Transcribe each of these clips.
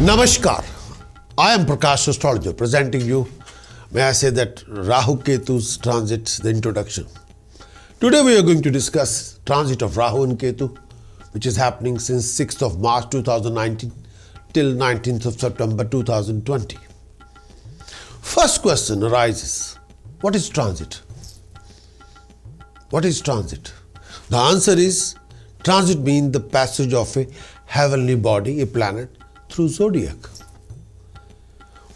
Namaskar. I am Prakash, Astrologer, presenting you, may I say that, Rahu Ketu's transit, the introduction. Today we are going to discuss transit of Rahu and Ketu, which is happening since 6th of March 2019 till 19th of September 2020. First question arises, what is transit? What is transit? The answer is, transit means the passage of a heavenly body, a planet, through zodiac.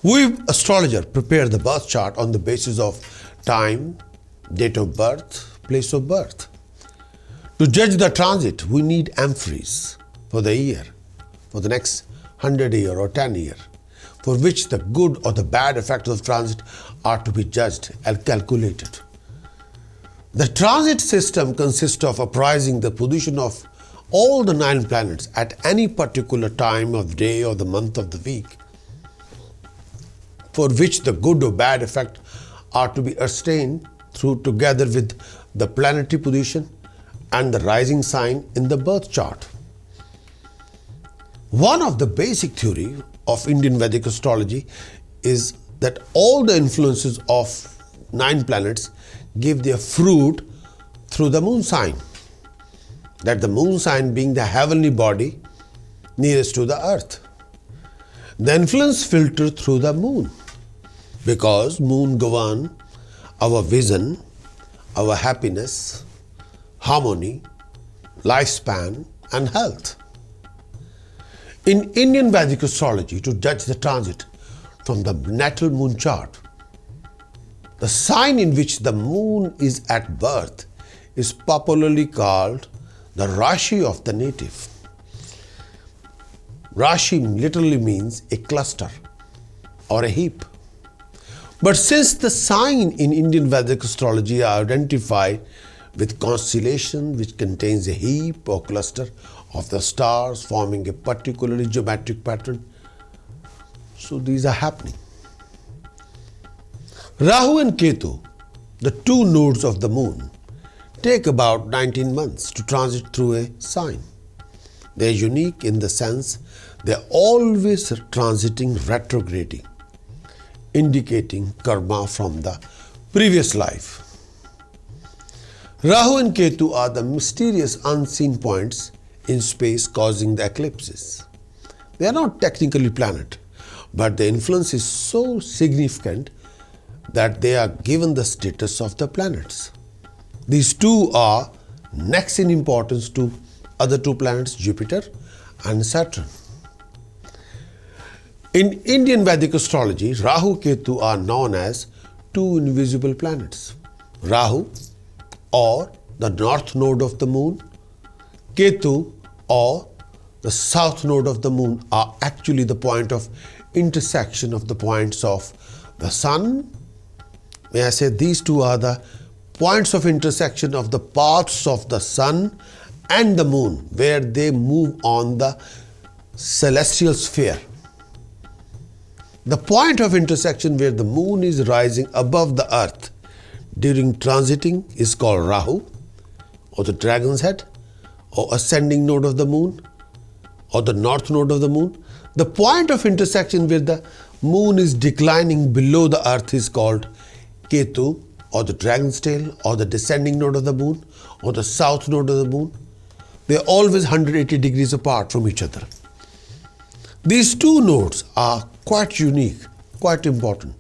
We, astrologer, prepare the birth chart on the basis of time, date of birth, place of birth. To judge the transit, we need amphories for the year, for the next 100 year or 10 year, for which the good or the bad effects of transit are to be judged and calculated. The transit system consists of apprising the position of all the 9 planets at any particular time of day or the month of the week, for which the good or bad effect are to be ascertained through together with the planetary position and the rising sign in the birth chart. One of the basic theory of Indian Vedic astrology is that all the influences of 9 planets give their fruit through the moon sign. That the moon sign being the heavenly body nearest to the earth. The influence filtered through the moon, because moon govern our vision, our happiness, harmony, lifespan and health. In Indian Vedic astrology, to judge the transit from the natal moon chart, the sign in which the moon is at birth is popularly called the Rashi of the native. Rashi literally means a cluster or a heap. But since the sign in Indian Vedic astrology are identified with constellation which contains a heap or cluster of the stars forming a particularly geometric pattern, so these are happening. Rahu and Ketu, the 2 nodes of the moon, take about 19 months to transit through a sign. They are unique in the sense they are always transiting retrograding, indicating karma from the previous life. Rahu and Ketu are the mysterious unseen points in space causing the eclipses. They are not technically planet, but the influence is so significant that they are given the status of the planets. These 2 are next in importance to other 2 planets, Jupiter and Saturn. In Indian Vedic astrology, Rahu Ketu are known as 2 invisible planets. Rahu, or the north node of the moon, Ketu, or the south node of the moon, are actually the point of intersection of the points of the sun. May I say these 2 are the points of intersection of the paths of the sun and the moon, where they move on the celestial sphere. The point of intersection where the moon is rising above the earth during transiting is called Rahu, or the dragon's head, or ascending node of the moon, or the north node of the moon. The point of intersection where the moon is declining below the earth is called Ketu, or the dragon's tail, or the descending node of the moon, or the south node of the moon. They are always 180 degrees apart from each other. These 2 nodes are quite unique, quite important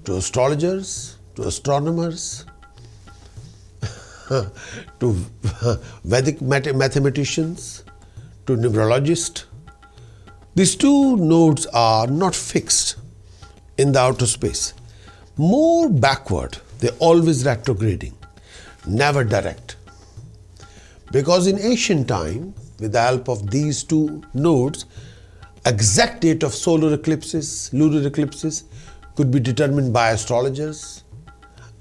to astrologers, to astronomers, to Vedic mathematicians, to numerologists. These 2 nodes are not fixed in the outer space. More backward, they're always retrograding, never direct. Because in ancient time, with the help of these 2 nodes, exact date of solar eclipses, lunar eclipses could be determined by astrologers,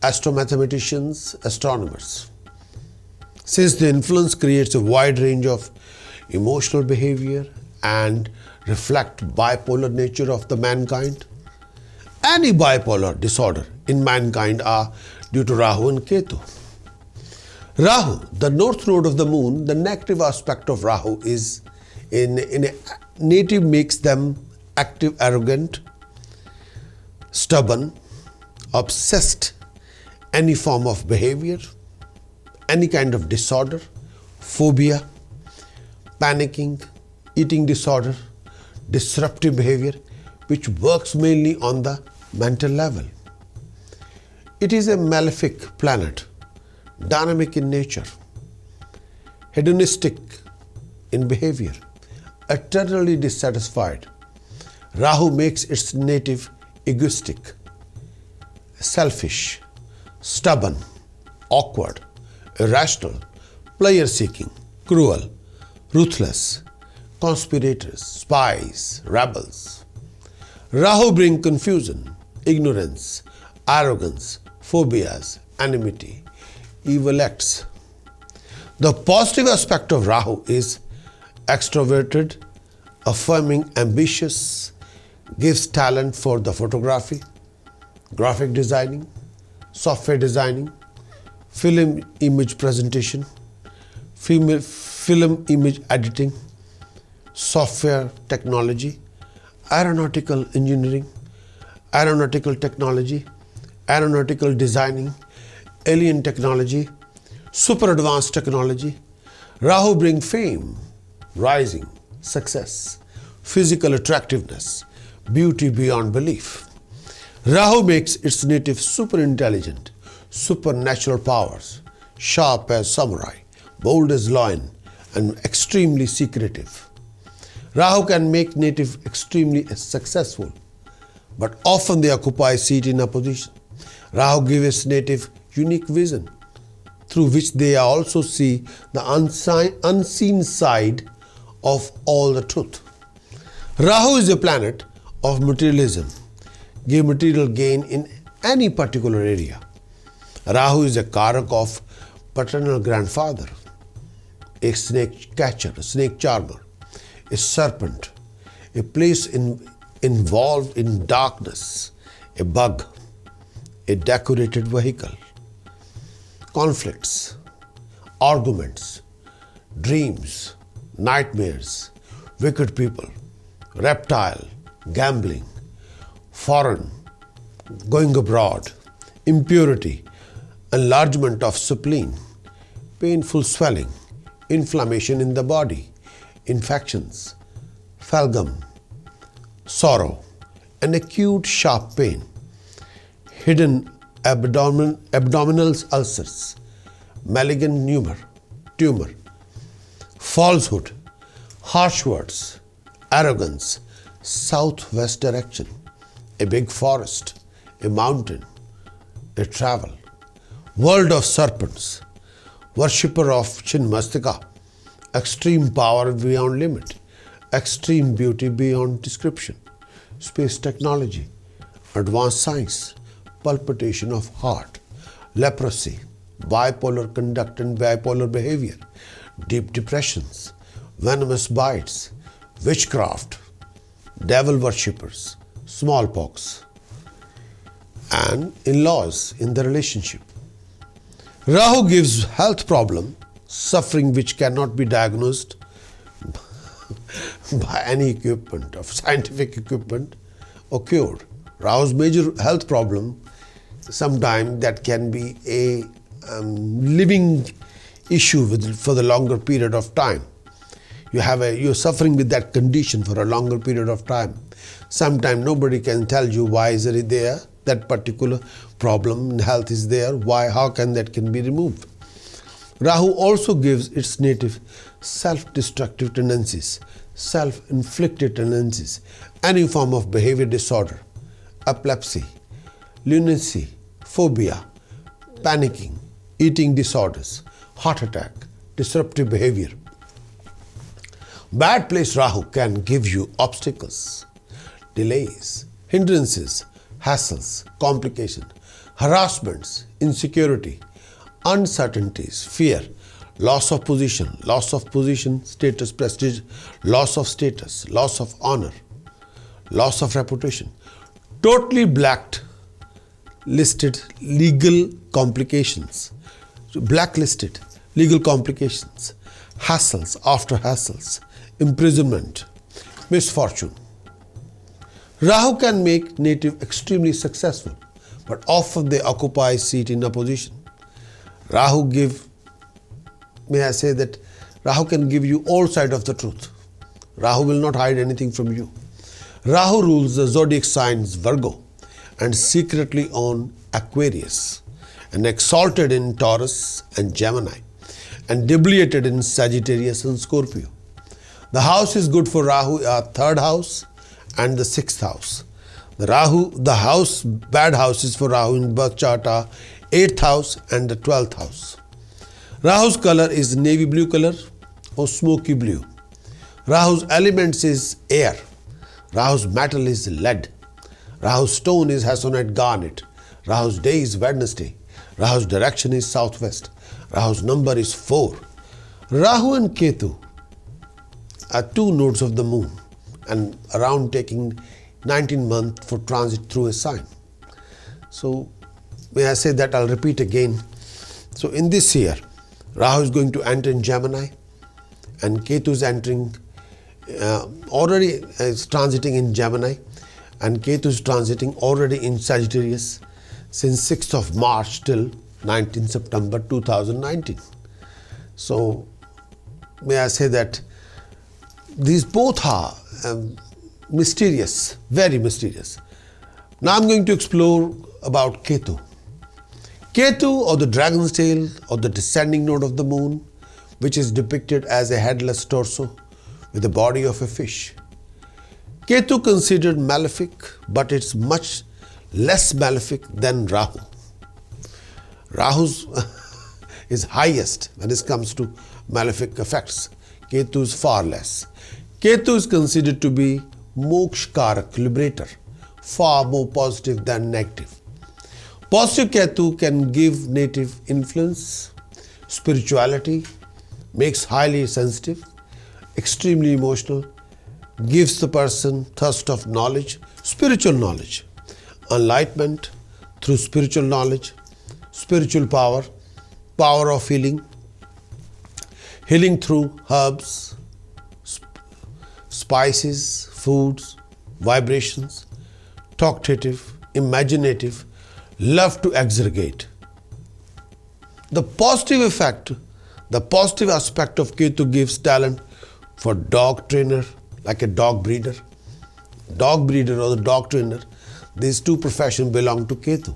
astromathematicians, astronomers. Since the influence creates a wide range of emotional behavior and reflect bipolar nature of the mankind, any bipolar disorder in mankind are due to Rahu and Ketu. Rahu, the north node of the moon, the negative aspect of Rahu is in a native makes them active, arrogant, stubborn, obsessed, any form of behavior, any kind of disorder, phobia, panicking, eating disorder, disruptive behavior, which works mainly on the mental level. It is a malefic planet, dynamic in nature, hedonistic in behavior, eternally dissatisfied. Rahu makes its native egoistic, selfish, stubborn, awkward, irrational, pleasure-seeking, cruel, ruthless, conspirators, spies, rebels. Rahu brings confusion, ignorance, arrogance, phobias, enmity, evil acts. The positive aspect of Rahu is extroverted, affirming, ambitious, gives talent for the photography, graphic designing, software designing, film image presentation, film image editing, software technology, aeronautical engineering, aeronautical technology, aeronautical designing, alien technology, super advanced technology. Rahu brings fame, rising, success, physical attractiveness, beauty beyond belief. Rahu makes its native super intelligent, supernatural powers, sharp as samurai, bold as lion, and extremely secretive. Rahu can make native extremely successful, but often they occupy seat in opposition. Rahu gives native unique vision, through which they also see the unseen side of all the truth. Rahu is a planet of materialism, give material gain in any particular area. Rahu is a karak of paternal grandfather, a snake catcher, a snake charmer, a serpent, a place involved in darkness, a bug, a decorated vehicle, conflicts, arguments, dreams, nightmares, wicked people, reptile, gambling, foreign, going abroad, impurity, enlargement of spleen, painful swelling, inflammation in the body, infections, phalgam, sorrow, an acute sharp pain, hidden abdominal ulcers, malignant tumor, falsehood, harsh words, arrogance, southwest direction, a big forest, a mountain, a travel, world of serpents, worshipper of Chinmastika, extreme power beyond limit, extreme beauty beyond description, space technology, advanced science, palpitation of heart, leprosy, bipolar conduct and bipolar behavior, deep depressions, venomous bites, witchcraft, devil worshippers, smallpox, and in-laws in the relationship. Rahu gives health problem, suffering which cannot be diagnosed by any equipment of scientific equipment or cured. Rahu's major health problem, sometimes that can be a living issue for the longer period of time. You're suffering with that condition for a longer period of time. Sometimes nobody can tell you why is it there, that particular problem in health is there, how can that be removed. Rahu also gives its native self-destructive tendencies, self-inflicted tendencies, any form of behavior disorder, epilepsy, lunacy, phobia, panicking, eating disorders, heart attack, disruptive behavior. Bad place Rahu can give you obstacles, delays, hindrances, hassles, complications, harassments, insecurity, uncertainties, fear, loss of position, status, prestige, loss of status, loss of honor, loss of reputation, totally listed legal complications, blacklisted legal complications, hassles after hassles, imprisonment, misfortune. Rahu can make native extremely successful, but often they occupy seat in opposition. Rahu can give you all sides of the truth. Rahu will not hide anything from you. Rahu rules the zodiac signs Virgo and secretly on Aquarius, and exalted in Taurus and Gemini, and debilitated in Sagittarius and Scorpio. The house is good for Rahu are third house and the sixth house. Bad houses for Rahu in birth chart are 8th house and the 12th house. Rahu's color is navy blue color or smoky blue. Rahu's elements is air. Rahu's metal is lead. Rahu's stone is Hassonite garnet. Rahu's day is Wednesday. Rahu's direction is southwest. Rahu's number is 4. Rahu and Ketu are two nodes of the moon and around taking 19 months for transit through a sign. So may I say that I'll repeat again. So in this year, Rahu is going to enter in Gemini and Ketu is entering, already is transiting in Gemini, and Ketu is transiting already in Sagittarius since 6th of March till 19th September 2019. So may I say that these both are mysterious, very mysterious. Now I'm going to explore about Ketu. Ketu, or the dragon's tail, or the descending node of the moon, which is depicted as a headless torso with the body of a fish. Ketu considered malefic, but it's much less malefic than Rahu. Rahu's is highest when it comes to malefic effects. Ketu is far less. Ketu is considered to be mokshkarak, liberator, far more positive than negative. Positive Ketu can give native influence, spirituality, makes highly sensitive, extremely emotional, gives the person thirst of knowledge, spiritual knowledge, enlightenment through spiritual knowledge, spiritual power, power of healing, healing through herbs, spices, foods, vibrations, talkative, imaginative, love to exaggerate. The positive effect, the positive aspect of Ketu gives talent for dog trainer, like a dog breeder or the dog trainer. These two professions belong to Ketu.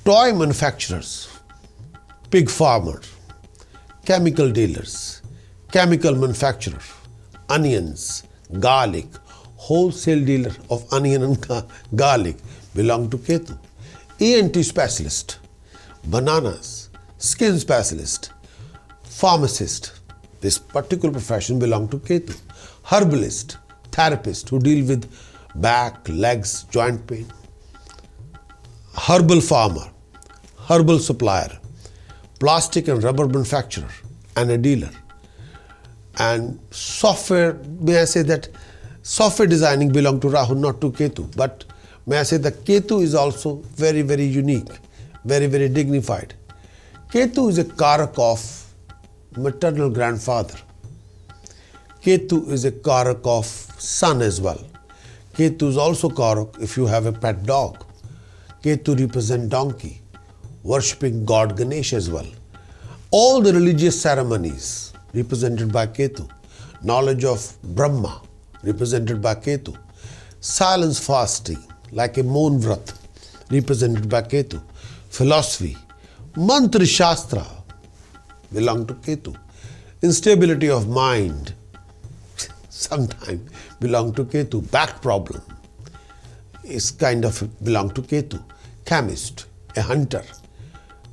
Toy manufacturers, pig farmers, chemical dealers, chemical manufacturer, onions, garlic, wholesale dealer of onion and garlic belong to Ketu. ENT specialist, bananas, skin specialist, pharmacist, this particular profession belong to Ketu. Herbalist, therapist who deal with back, legs, joint pain. Herbal farmer, herbal supplier, plastic and rubber manufacturer, and a dealer. And software, may I say that software designing belong to Rahu, not to Ketu. But may I say that Ketu is also very, very unique, very, very dignified. Ketu is a karak of maternal grandfather. Ketu is a karak of son as well. Ketu is also karak if you have a pet dog. Ketu represents donkey, worshipping God Ganesh as well. All the religious ceremonies represented by Ketu. Knowledge of Brahma represented by Ketu. Silence fasting like a Moon Vrat represented by Ketu. Philosophy, Mantra Shastra belong to Ketu. Instability of mind sometimes belong to Ketu. Back problem is kind of belong to Ketu. Chemist, a hunter,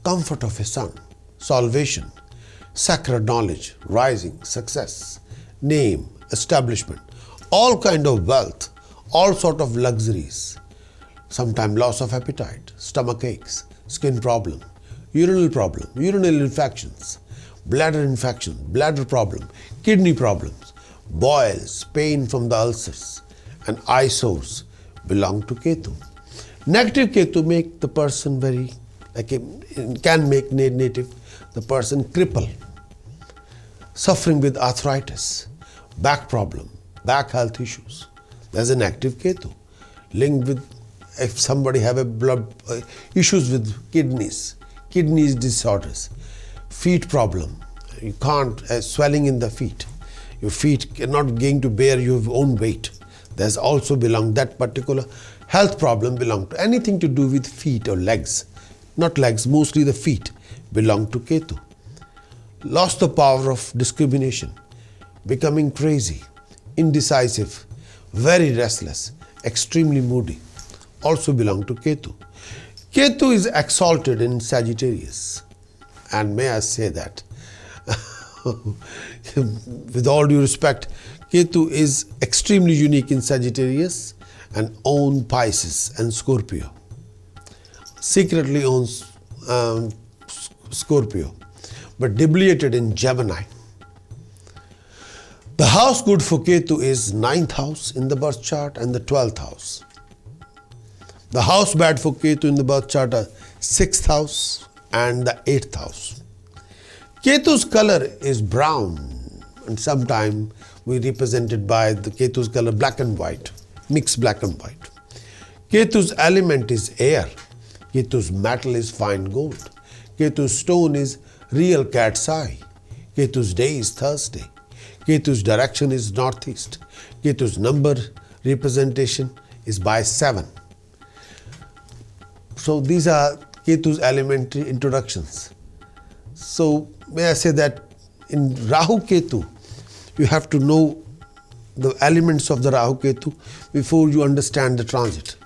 comfort of a son, salvation, sacred knowledge, rising, success, name, establishment, all kind of wealth, all sort of luxuries, sometimes loss of appetite, stomach aches, skin problem, urinary infections, bladder problem, kidney problems, boils, pain from the ulcers, and eye sores belong to Ketu. Negative Ketu make the person can make native the person cripple, suffering with arthritis, back problem, back health issues. There's an active Ketu. linked with, if somebody have a blood issues with kidneys disorders, feet problem, you can't, swelling in the feet, your feet are not going to bear your own weight. There's also that particular health problem belong to anything to do with feet or legs. Not legs, mostly the feet belong to Ketu. Lost the power of discrimination, becoming crazy, indecisive, very restless, extremely moody, also belong to Ketu. Ketu is exalted in Sagittarius, and may I say that with all due respect, Ketu is extremely unique in Sagittarius and owns Pisces and Scorpio. Secretly owns Scorpio, but debilitated in Gemini. The house good for Ketu is 9th house in the birth chart and the 12th house. The house bad for Ketu in the birth chart are 6th house and the 8th house. Ketu's color is brown, and sometimes we represent it by the Ketu's color black and white, mixed black and white. Ketu's element is air. Ketu's metal is fine gold. Ketu's stone is real cat's eye. Ketu's day is Thursday. Ketu's direction is northeast. Ketu's number representation is by 7. So these are Ketu's elementary introductions. So may I say that in Rahu Ketu, you have to know the elements of the Rahu Ketu before you understand the transit.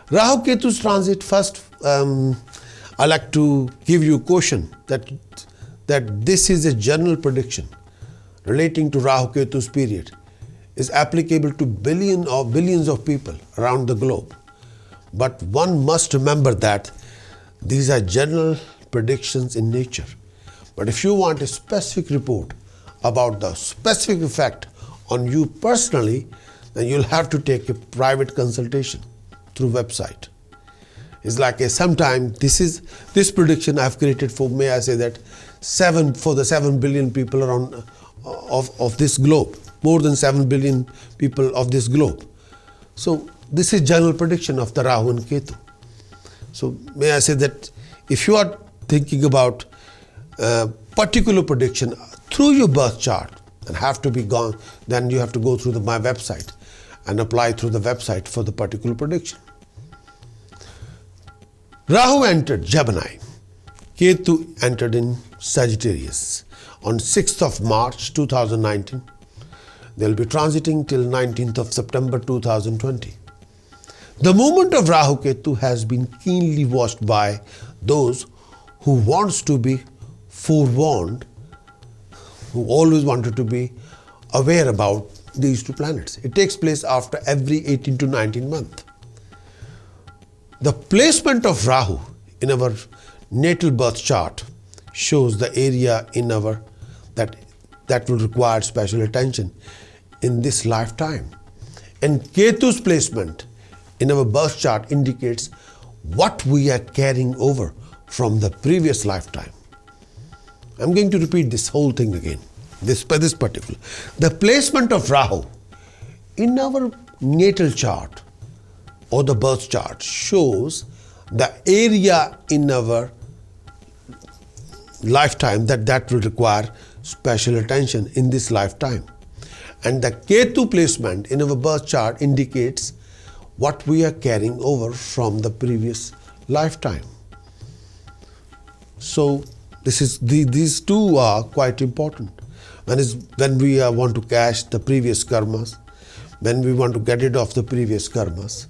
Rahu Ketu's transit, first I like to give you a caution that this is a general prediction relating to Rahu Ketu's period, is applicable to billions of people around the globe. But one must remember that these are general predictions in nature. But if you want a specific report about the specific effect on you personally, then you'll have to take a private consultation through website. It's like this prediction I've created for, may I say that, 7 billion people around of this globe, more than 7 billion people of this globe. So this is general prediction of the Rahu and Ketu. So may I say that if you are thinking about particular prediction through your birth chart and have to be gone, then you have to go through my website and apply through the website for the particular prediction. Rahu entered Gemini. Ketu entered in Sagittarius on 6th of March 2019. They'll be transiting till 19th of September 2020. The movement of Rahu Ketu has been keenly watched by those who wants to be forewarned, who always wanted to be aware about these two planets. It takes place after every 18 to 19 months. The placement of Rahu in our natal birth chart shows the area in our that will require special attention in this lifetime. And Ketu's placement in our birth chart indicates what we are carrying over from the previous lifetime. I'm going to repeat this whole thing again, this particular. The placement of Rahu in our natal chart or the birth chart shows the area in our lifetime that will require special attention in this lifetime. And the Ketu placement in our birth chart indicates what we are carrying over from the previous lifetime. So these two are quite important. When we want to cash the previous karmas, when we want to get rid of the previous karmas,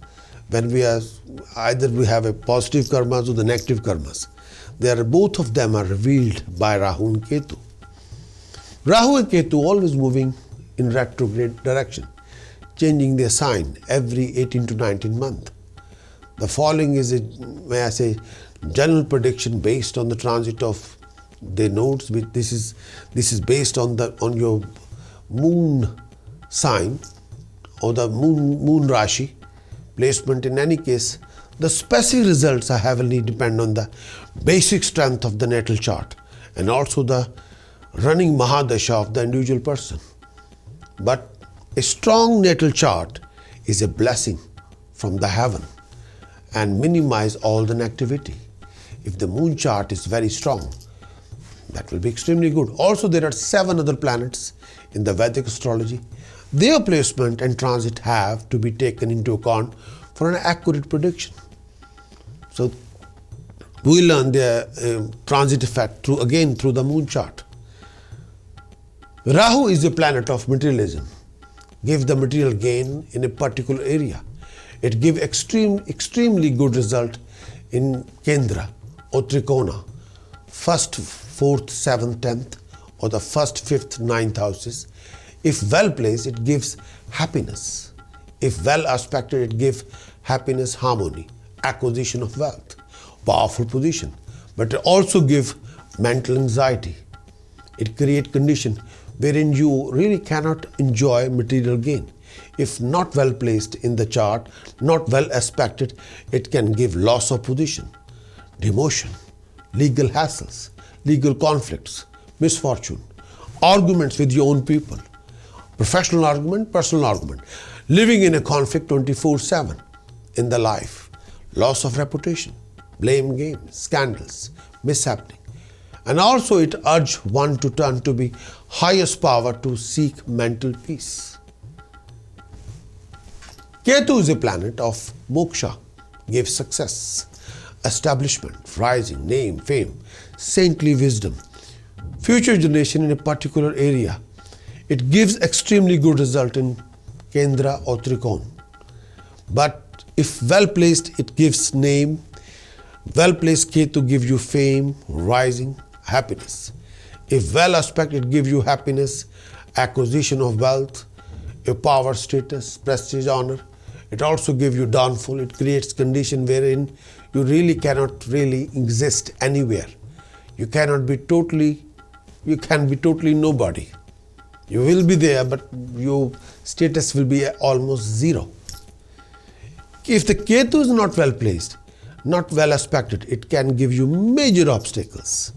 when we have a positive karmas or the negative karmas, both of them are revealed by Rahu and Ketu. Rahu and Ketu always moving in retrograde direction, changing their sign every 18 to 19 months. The following is may I say, general prediction based on the transit of the nodes. This is based on your moon sign or the moon Rashi placement. In any case, the specific results are heavily depend on the basic strength of the natal chart and also the running Mahadasha of the individual person. But a strong natal chart is a blessing from the heaven and minimize all the negativity. If the moon chart is very strong, that will be extremely good. Also, there are 7 other planets in the Vedic astrology. Their placement and transit have to be taken into account for an accurate prediction. So, we learn the transit effect through the moon chart. Rahu is a planet of materialism, gives the material gain in a particular area. It gives extremely good result in Kendra or Trikona, 1st, 4th, 7th, 10th, or the 1st, 5th, 9th houses. If well placed, it gives happiness. If well aspected, it gives happiness, harmony, acquisition of wealth, powerful position. But it also gives mental anxiety. It creates condition wherein you really cannot enjoy material gain. If not well placed in the chart, not well aspected, it can give loss of position, demotion, legal hassles, legal conflicts, misfortune, arguments with your own people, professional argument, personal argument, living in a conflict 24/7 in the life, loss of reputation, blame game, scandals, mishappening. And also it urges one to turn to the highest power to seek mental peace. Ketu is a planet of moksha, gives success, establishment, rising, name, fame, saintly wisdom, future generation in a particular area. It gives extremely good result in Kendra or Trikona. But if well placed, it gives name. Well placed Ketu gives you fame, rising, happiness. If well aspected, it gives you happiness, acquisition of wealth, a power, status, prestige, honor. It also gives you downfall. It creates condition wherein you really cannot really exist anywhere. You can be totally nobody. You will be there, but your status will be almost zero. If the Ketu is not well placed, not well aspected, it can give you major obstacles,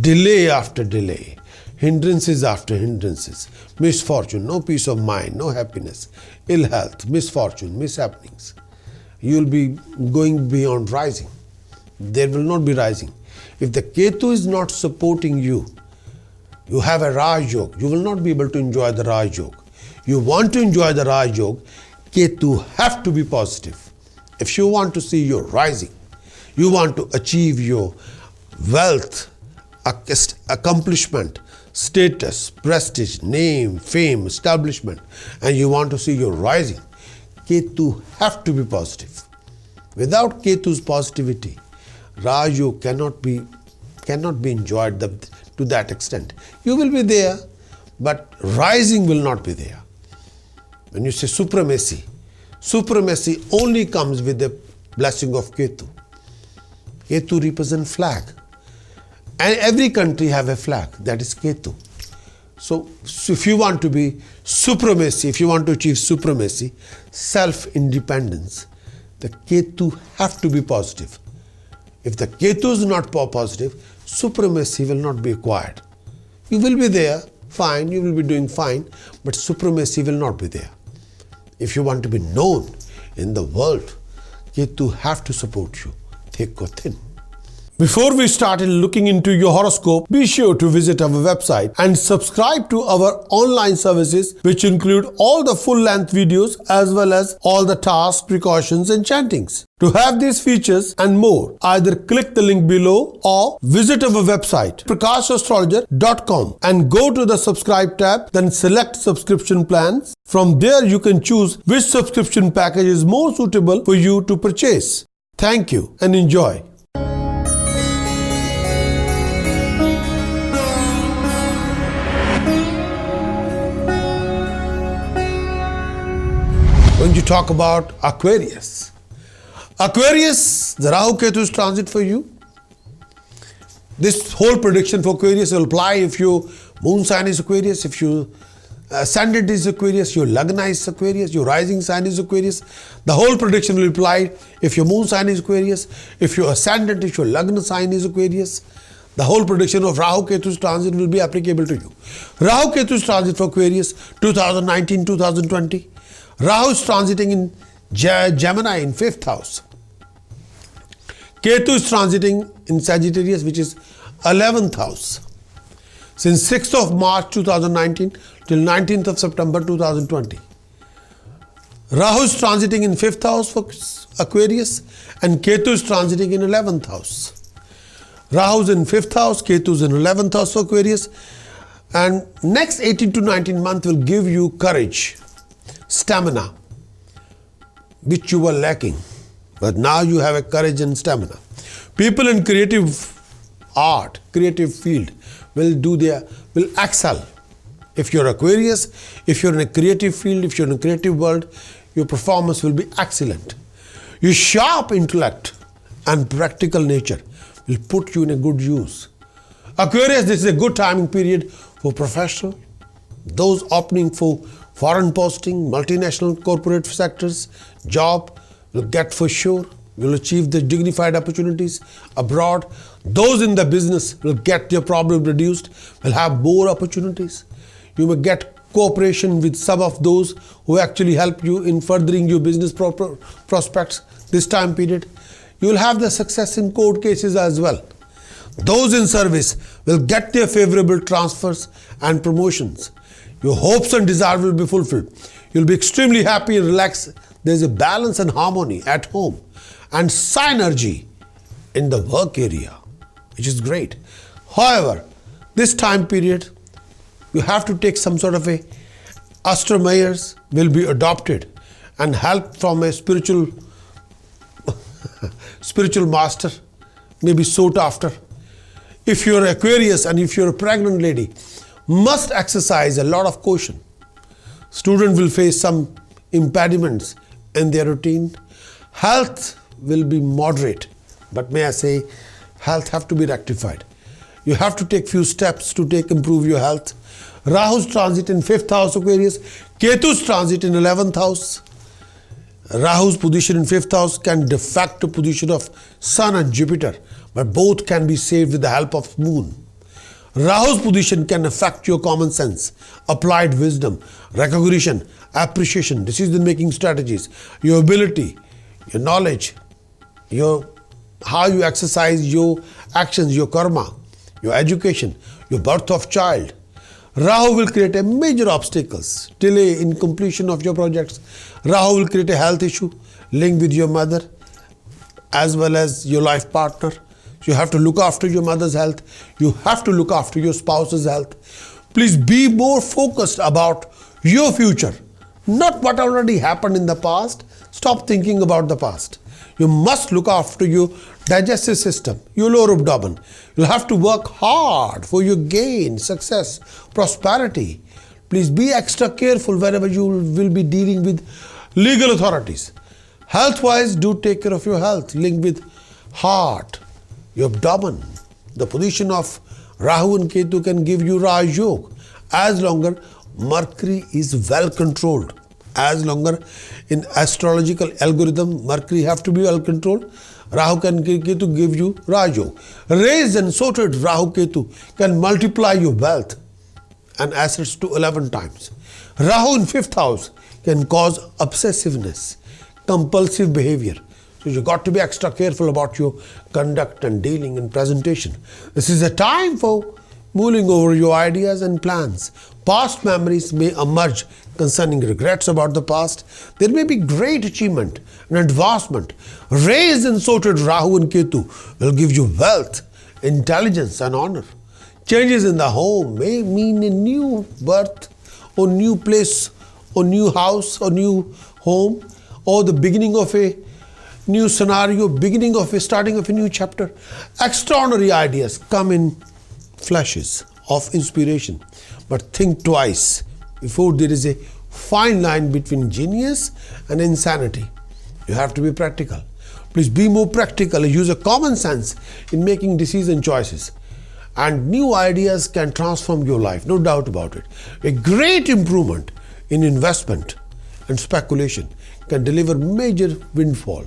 delay after delay, hindrances after hindrances, misfortune, no peace of mind, no happiness, ill health, misfortune, mishappenings. You will be going beyond rising. There will not be rising. If the Ketu is not supporting you, you have a Raj Yoga, you will not be able to enjoy the Raj Yoga. You want to enjoy the Raj Yoga, Ketu have to be positive. If you want to see your rising, you want to achieve your wealth, accomplishment, status, prestige, name, fame, establishment, and you want to see your rising, Ketu have to be positive. Without Ketu's positivity, Raj Yoga cannot be enjoyed to that extent. You will be there, but rising will not be there. When you say supremacy only comes with the blessing of Ketu. Ketu represents flag. And every country have a flag, that is Ketu. So if you want to be supremacy, if you want to achieve supremacy, self-independence, the Ketu have to be positive. If the Ketu is not positive, supremacy will not be acquired. You will be there, fine, you will be doing fine, but supremacy will not be there. If you want to be known in the world, Ketu have to support you, thick or thin. Before we started looking into your horoscope, be sure to visit our website and subscribe to our online services, which include all the full-length videos as well as all the tasks, precautions and chantings. To have these features and more, either click the link below or visit our website prakashastrologer.com and go to the subscribe tab, then select subscription plans. From there you can choose which subscription package is more suitable for you to purchase. Thank you and enjoy. When you talk about Aquarius, the Rahu Ketu's transit for you. This whole prediction for Aquarius will apply if your moon sign is Aquarius, if your ascendant is Aquarius, your Lagna is Aquarius, your rising sign is Aquarius. The whole prediction will apply if your moon sign is Aquarius, if your ascendant is your Lagna sign is Aquarius. The whole prediction of Rahu Ketu's transit will be applicable to you. Rahu Ketu's transit for Aquarius 2019-2020. Rahu is transiting in Gemini in 5th house. Ketu is transiting in Sagittarius, which is 11th house. Since 6th of March 2019 till 19th of September 2020. Rahu is transiting in 5th house for Aquarius and Ketu is transiting in 11th house. Rahu is in 5th house, Ketu is in 11th house for Aquarius, and next 18 to 19 months will give you courage, stamina, which you were lacking. But now you have a courage and stamina. People in creative art, creative field will excel. If you're Aquarius, if you're in a creative field, if you're in a creative world, your performance will be excellent. Your sharp intellect and practical nature will put you in a good use. Aquarius, this is a good timing period for professional, those opening for foreign posting, multinational corporate sectors, job will get for sure. Will achieve the dignified opportunities abroad. Those in the business will get their problem reduced, will have more opportunities. You may get cooperation with some of those who actually help you in furthering your business prospects this time period. You will have the success in court cases as well. Those in service will get their favorable transfers and promotions. Your hopes and desires will be fulfilled. You'll be extremely happy and relaxed. There's a balance and harmony at home and synergy in the work area, which is great. However, this time period, you have to take some sort of a astromeyers will be adopted and help from a spiritual master, maybe sought after. If you're Aquarius and if you're a pregnant lady, must exercise a lot of caution. Student will face some impediments in their routine. Health will be moderate, but may I say, health have to be rectified. You have to take few steps to improve your health. Rahu's transit in 5th house Aquarius, Ketu's transit in 11th house. Rahu's position in 5th house can defect to position of Sun and Jupiter, but both can be saved with the help of Moon. Rahu's position can affect your common sense, applied wisdom, recognition, appreciation, decision-making strategies, your ability, your knowledge, how you exercise your actions, your karma, your education, your birth of child. Rahu will create a major obstacles, delay in completion of your projects. Rahu will create a health issue linked with your mother as well as your life partner. You have to look after your mother's health. You have to look after your spouse's health. Please be more focused about your future, not what already happened in the past. Stop thinking about the past. You must look after your digestive system, your lower abdomen. You'll have to work hard for your gain, success, prosperity. Please be extra careful wherever you will be dealing with legal authorities. Health-wise, do take care of your health, linked with heart, your abdomen. The position of Rahu and Ketu can give you Raj Yoga as longer Mercury is well controlled. As longer in astrological algorithm, Mercury have to be well controlled. Rahu can Ketu give you Raj Yoga. Raised and sorted Rahu Ketu can multiply your wealth and assets to 11 times. Rahu in 5th house can cause obsessiveness, compulsive behavior. So you got to be extra careful about your conduct and dealing and presentation. This is a time for mulling over your ideas and plans. Past memories may emerge concerning regrets about the past. There may be great achievement and advancement. Raised and sorted Rahu and Ketu will give you wealth, intelligence and honor. Changes in the home may mean a new birth or new place or new house or new home or the beginning of a new scenario, starting of a new chapter. Extraordinary ideas come in flashes of inspiration, but think twice before. There is a fine line between genius and insanity. You have to be practical. Please be more practical. Use a common sense in making decision choices. And new ideas can transform your life, no doubt about it. A great improvement in investment and speculation can deliver major windfall.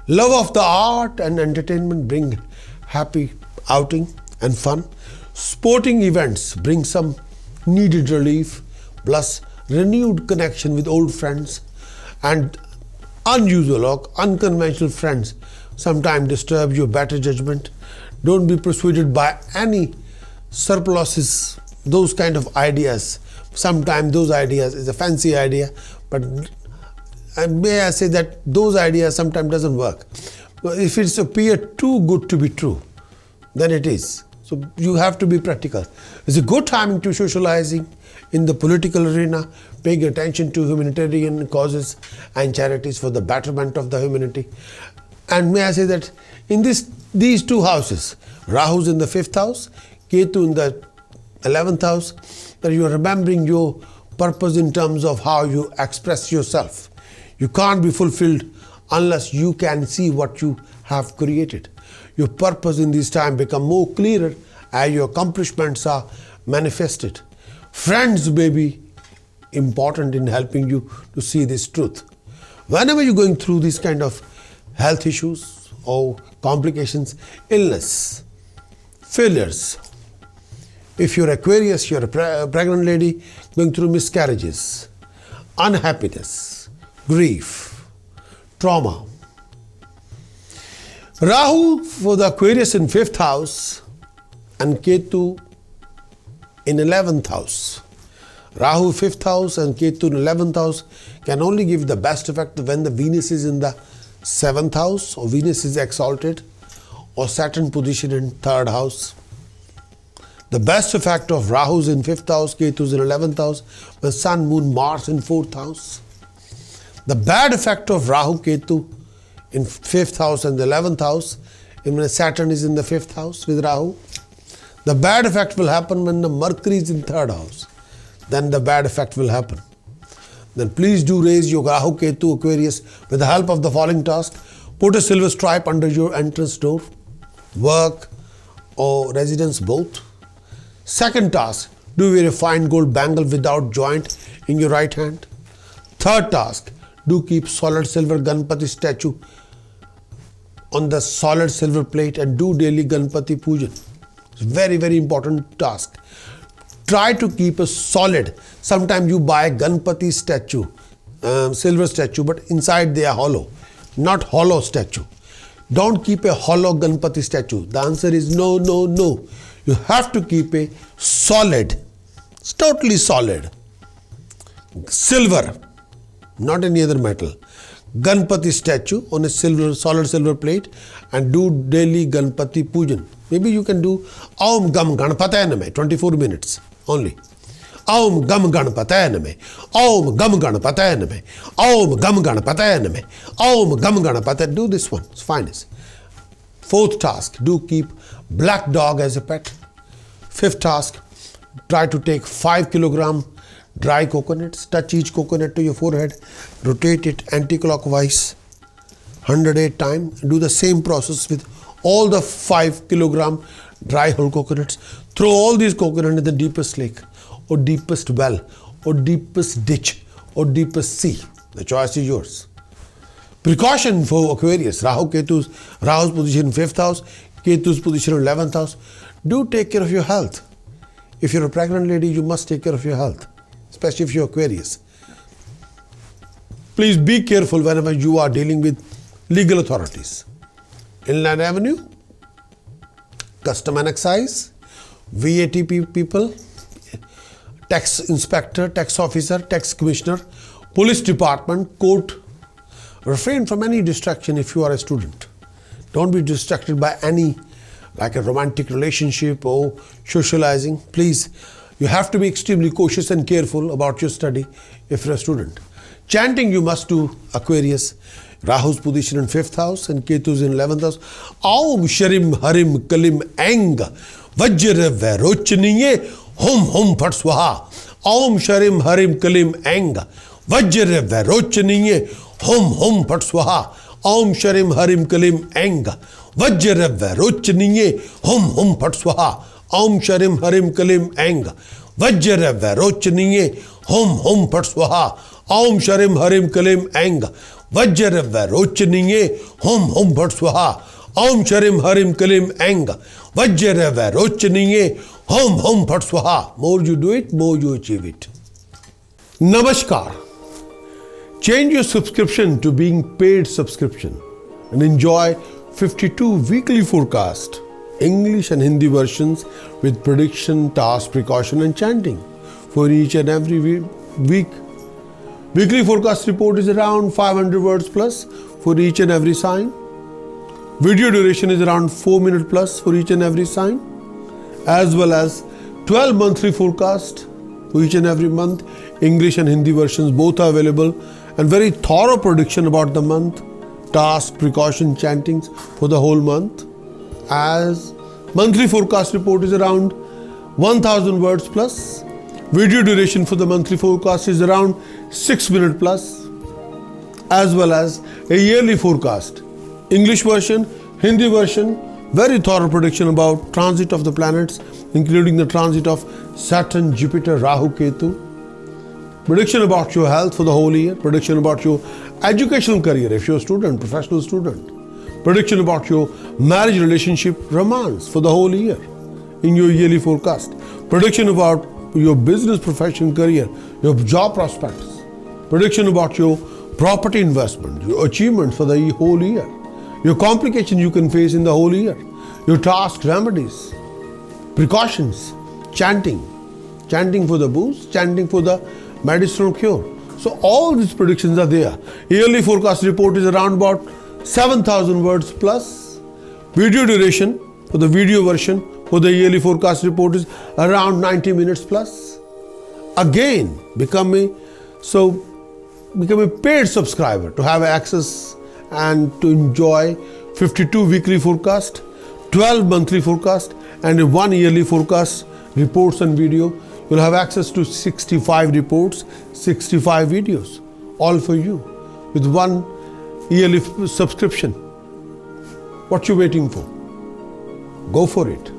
Love of the art and entertainment bring happy outing and fun. Sporting events bring some needed relief, plus renewed connection with old friends. And Unusual or unconventional friends sometimes disturb your better judgment. Don't be persuaded by any surpluses, those kind of ideas. Sometimes those ideas is a fancy idea, but may I say that those ideas sometimes doesn't work. If it's appear too good to be true, then it is. So you have to be practical. It's a good timing to socializing in the political arena, paying attention to humanitarian causes and charities for the betterment of the humanity. And may I say that in these two houses, Rahu's in the 5th house, Ketu in the 11th house, that you are remembering your purpose in terms of how you express yourself. You can't be fulfilled unless you can see what you have created. Your purpose in this time become more clearer as your accomplishments are manifested. Friends may be important in helping you to see this truth. Whenever you're going through these kind of health issues or complications, illness, failures, if you're Aquarius, you're a pregnant lady going through miscarriages, unhappiness, grief, trauma. Rahu for the Aquarius in 5th house and Ketu in 11th house. Rahu 5th house and Ketu in 11th house can only give the best effect when the Venus is in the 7th house or Venus is exalted or Saturn position in 3rd house. The best effect of Rahu is in 5th house, Ketu is in 11th house, when Sun, Moon, Mars in 4th house. The bad effect of Rahu, Ketu in 5th house and the 11th house, when Saturn is in the 5th house with Rahu. The bad effect will happen when the Mercury is in 3rd house. Then the bad effect will happen. Then please do raise your Rahu, Ketu, Aquarius with the help of the following task. Put a silver stripe under your entrance door, work or residence both. Second task, do wear a fine gold bangle without joint in your right hand. Third task, do keep solid silver Ganpati statue on the solid silver plate and do daily Ganpati pujan. It's a very, very important task. Try to keep a solid. Sometimes you buy Ganpati statue, silver statue, but inside they are hollow, not hollow statue. Don't keep a hollow Ganpati statue. The answer is no, no, no. You have to keep a solid, it's totally solid, silver, not any other metal, Ganpati statue on a solid silver plate and do daily Ganpati pujan. Maybe you can do Aum Gam Ganpataya Name, 24 minutes only. Aum Gam Ganpataya Name, Aum Gam Ganpataya Name, Aum Gam Ganpataya Name, Aum Gam Ganpataya. Do this one, it's finest. Fourth task, do keep black dog as a pet. Fifth task, try to take 5 kilogram dry coconuts, touch each coconut to your forehead, rotate it anti-clockwise 108 times. Do the same process with all the 5 kilogram dry whole coconuts. Throw all these coconuts in the deepest lake or deepest well or deepest ditch or deepest sea. The choice is yours. Precaution for Aquarius, Rahu's position in 5th house, Ketu's position in 11th house. Do take care of your health. If you're a pregnant lady, you must take care of your health, especially if you're Aquarius. Please be careful whenever you are dealing with legal authorities. Inland Avenue, Custom and Excise, VAT people, tax inspector, tax officer, tax commissioner, police department, court. Refrain from any distraction if you are a student. Don't be distracted by any, like a romantic relationship or socializing. Please, you have to be extremely cautious and careful about your study if you're a student. Chanting you must do, Aquarius. Rahu's position in 5th house and Ketu's in 11th house. Aum Sharim Harim Kalim Eng Vajra Varochniye Hum Hum Phat Swaha. Aum Sharim Harim Kalim Eng Vajra Varochniye Hum Hum Phat Swaha. Aum Sharim Harim Kalim Eng Vajra Varochniye Hum Hum Phat Swaha. Aum Sharim Harim Kalim Eng Vajra Varochniye Hum Hum Phat Swaha. Aum Sharim Harim Kalim Eng Vajra Varochniye Hum Hum Phat Swaha. Aum Sharim Harim Kalim Eng Vajra Varochniye Hum Hum Phat Swaha. More you do it, more you achieve it. Namaskar. Change your subscription to being paid subscription and enjoy 52 weekly forecast, English and Hindi versions with prediction, task, precaution and chanting for each and every week. Weekly forecast report is around 500 words plus for each and every sign. Video duration is around 4 minutes plus for each and every sign, as well as 12 monthly forecast for each and every month. English and Hindi versions both are available, and very thorough prediction about the month, task, precaution, chantings for the whole month. As monthly forecast report is around 1000 words plus. Video duration for the monthly forecast is around 6 minutes plus, as well as a yearly forecast, English version, Hindi version, very thorough prediction about transit of the planets, including the transit of Saturn, Jupiter, Rahu, Ketu, prediction about your health for the whole year, prediction about your educational career if you're a student, professional student, prediction about your marriage, relationship, romance for the whole year in your yearly forecast, prediction about your business, profession, career, your job prospects, prediction about your property investment, your achievements for the whole year, your complications you can face in the whole year, your tasks, remedies, precautions, chanting for the boost, chanting for the medicinal cure. So all these predictions are there. Yearly forecast report is around about 7,000 words plus. Video duration for the video version for the yearly forecast report is around 90 minutes plus. Again, become a paid subscriber to have access and to enjoy 52 weekly forecast, 12 monthly forecast and 1 yearly forecast reports and video. You'll have access to 65 reports, 65 videos, all for you with 1 yearly subscription. What you waiting for? Go for it.